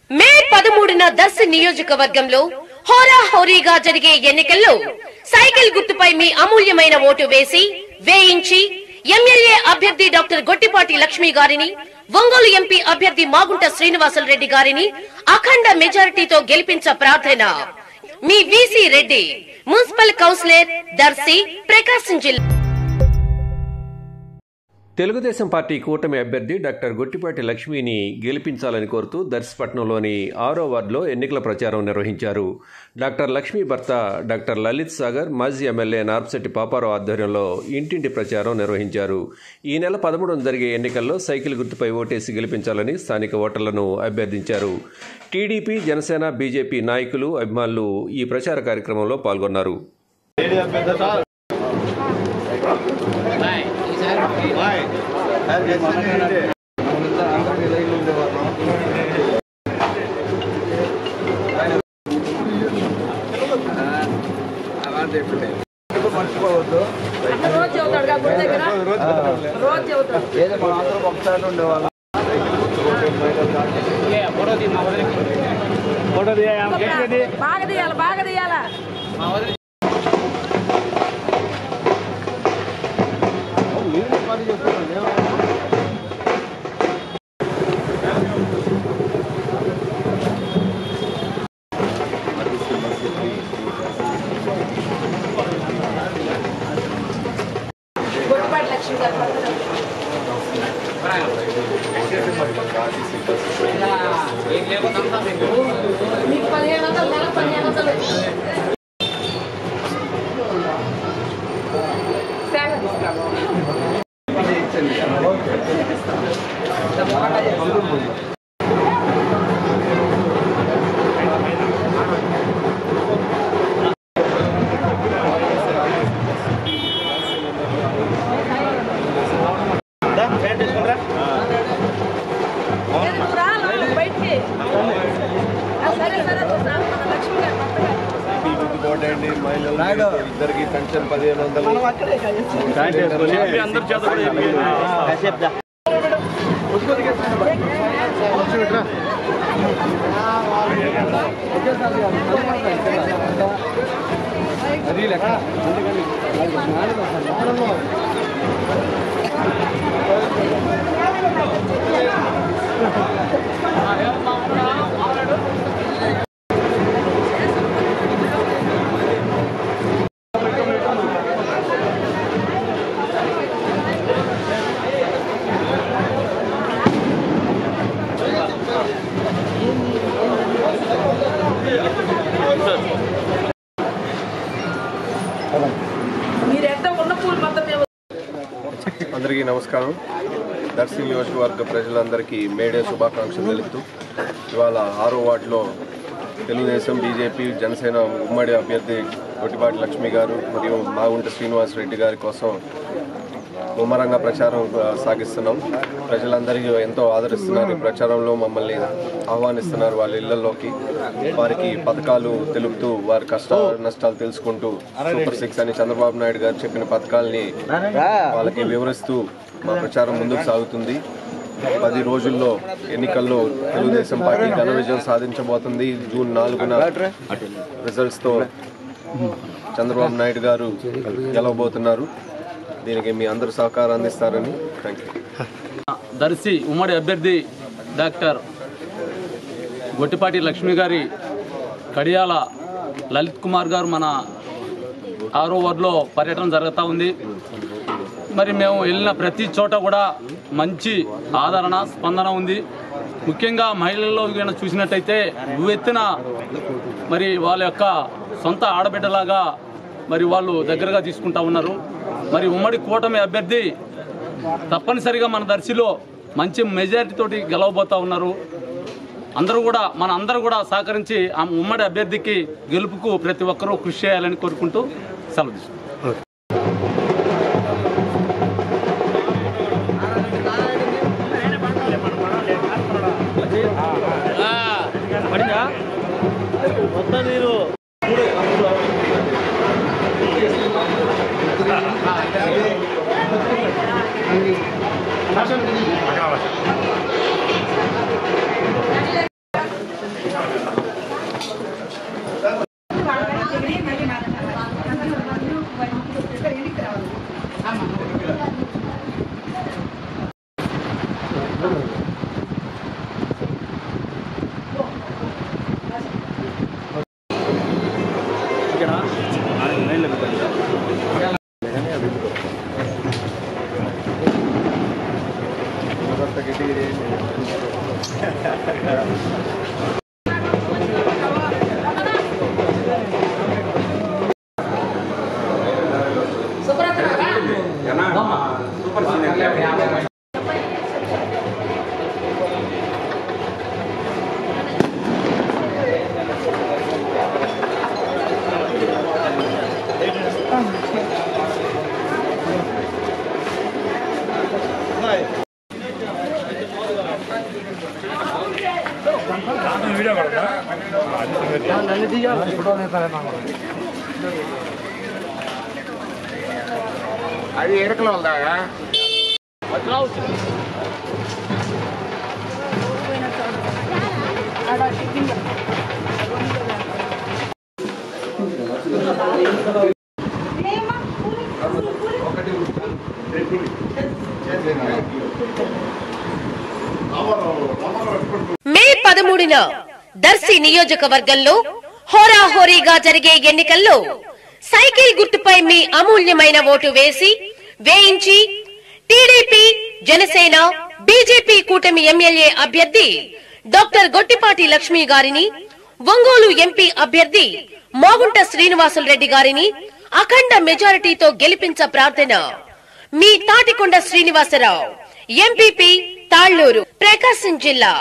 మే 13న దర్శి నియోజకవర్గంలో హోరాహోరీగా జరిగే ఎన్నికల్లో సైకిల్ గుర్తుపై మీ అమూల్యమైన ఓటు వేయించి ఎమ్మెల్యే అభ్యర్థి డాక్టర్ గొట్టిపాటి లక్ష్మి గారిని, ఒంగోలు ఎంపీ అభ్యర్థి మాగుంట శ్రీనివాసులరెడ్డి గారిని అఖండ మెజారిటీతో గెలిపించ ప్రార్థన. మీ VC Reddy, municipal councillor, Darsi, Prakasam జిల్లా. తెలుగుదేశం పార్టీ కూటమి అభ్యర్థి డాక్టర్ గొట్టిపాటి లక్ష్మిని గెలిపించాలని కోరుతూ దర్శిపట్నంలోని 6వ వార్డులో ఎన్నికల ప్రచారం నిర్వహించారు. డాక్టర్ లక్ష్మి భర్త డాక్టర్ లలిత్ సాగర్, మాజీ ఎమ్మెల్యే నార్పశెట్టి పాపారావు ఆధ్వర్యంలో ఇంటింటి ప్రచారం నిర్వహించారు. ఈ నెల 13న జరిగే ఎన్నికల్లో సైకిల్ గుర్తుపై ఓటేసి గెలిపించాలని స్థానిక ఓటర్లను అభ్యర్థించారు. టీడీపీ, జనసేన, బీజేపీ నాయకులు, అభిమానులు ఈ ప్రచార కార్యక్రమంలో పాల్గొన్నారు. బాగా తీయాలా ఇద్దరికి పెన్షన్ 1500. అందరికీ నమస్కారం. దర్శి నియోజకవర్గ ప్రజలందరికీ మేడే శుభాకాంక్షలు తెలుపుతూ ఇవాళ 6వ వార్డులో తెలుగుదేశం, బీజేపీ, జనసేన ఉమ్మడి అభ్యర్థి గొట్టిపాటి లక్ష్మి గారు మరియు మాగుంట శ్రీనివాసరెడ్డి గారి కోసం ముమ్మరంగా ప్రచారం సాగిస్తున్నాం. ప్రజలందరికీ ఎంతో ఆదరిస్తున్నారు. ఈ ప్రచారంలో మమ్మల్ని ఆహ్వానిస్తున్నారు వాళ్ళ ఇళ్లలోకి. వారికి పథకాలు తెలుపుతూ వారి కష్ట నష్టాలు తెలుసుకుంటూ సూపర్ 6 అని చంద్రబాబు నాయుడు గారు చెప్పిన పథకాలని వాళ్ళకి వివరిస్తూ మా ప్రచారం ముందుకు సాగుతుంది. 10 రోజుల్లో ఎన్నికల్లో తెలుగుదేశం పార్టీ ఘన విజయం సాధించబోతుంది. జూన్ 4న రిజల్ట్స్తో చంద్రబాబు నాయుడు గారు గెలవబోతున్నారు. దీనికి మీ అందరూ సహకారం అందిస్తారని థ్యాంక్ యూ. దర్శి ఉమ్మడి అభ్యర్థి డాక్టర్ గొట్టిపాటి లక్ష్మి గారి కడియాల లలిత్ కుమార్ గారు మన 6వ వార్డులో పర్యటన జరుగుతూ ఉంది. మరి మేము వెళ్ళిన ప్రతి చోట కూడా మంచి ఆదరణ, స్పందన ఉంది. ముఖ్యంగా మహిళల్లో చూసినట్టయితే ఉవ్వెత్తున మరి వాళ్ళ యొక్క సొంత ఆడబిడ్డలాగా మరి వాళ్ళు దగ్గరగా తీసుకుంటా ఉన్నారు. మరి ఉమ్మడి కూటమి అభ్యర్థి తప్పనిసరిగా మన దర్శిలో మంచి మెజారిటీ తోటి గెలవబోతా ఉన్నారు. అందరూ కూడా సహకరించి ఆ ఉమ్మడి అభ్యర్థికి గెలుపుకు ప్రతి ఒక్కరూ కృషి చేయాలని కోరుకుంటూ సెలవు తీసుకుంటాం. అది ఎరకలో ఉందా మే 13న దర్శి నియోజకవర్గంలో హోరాహోరీగా జరిగే ఎన్నికల్లో సైకిల్ గుర్తుపై మీ అమూల్యమైన ఓటు వేయించి టీడీపీ, జనసేన, బీజేపీ కూటమి ఎమ్మెల్యే అభ్యర్థి డాక్టర్ గొట్టిపాటి లక్ష్మి గారిని, ఒంగోలు ఎంపీ అభ్యర్థి మోగుంట శ్రీనివాసులరెడ్డి గారిని అఖండ మెజారిటీతో గెలిపించ ప్రార్థన. మీ తాటికొండ శ్రీనివాసరావు, ఎంపీపీ, తాళ్లూరు, ప్రకాశం జిల్లా.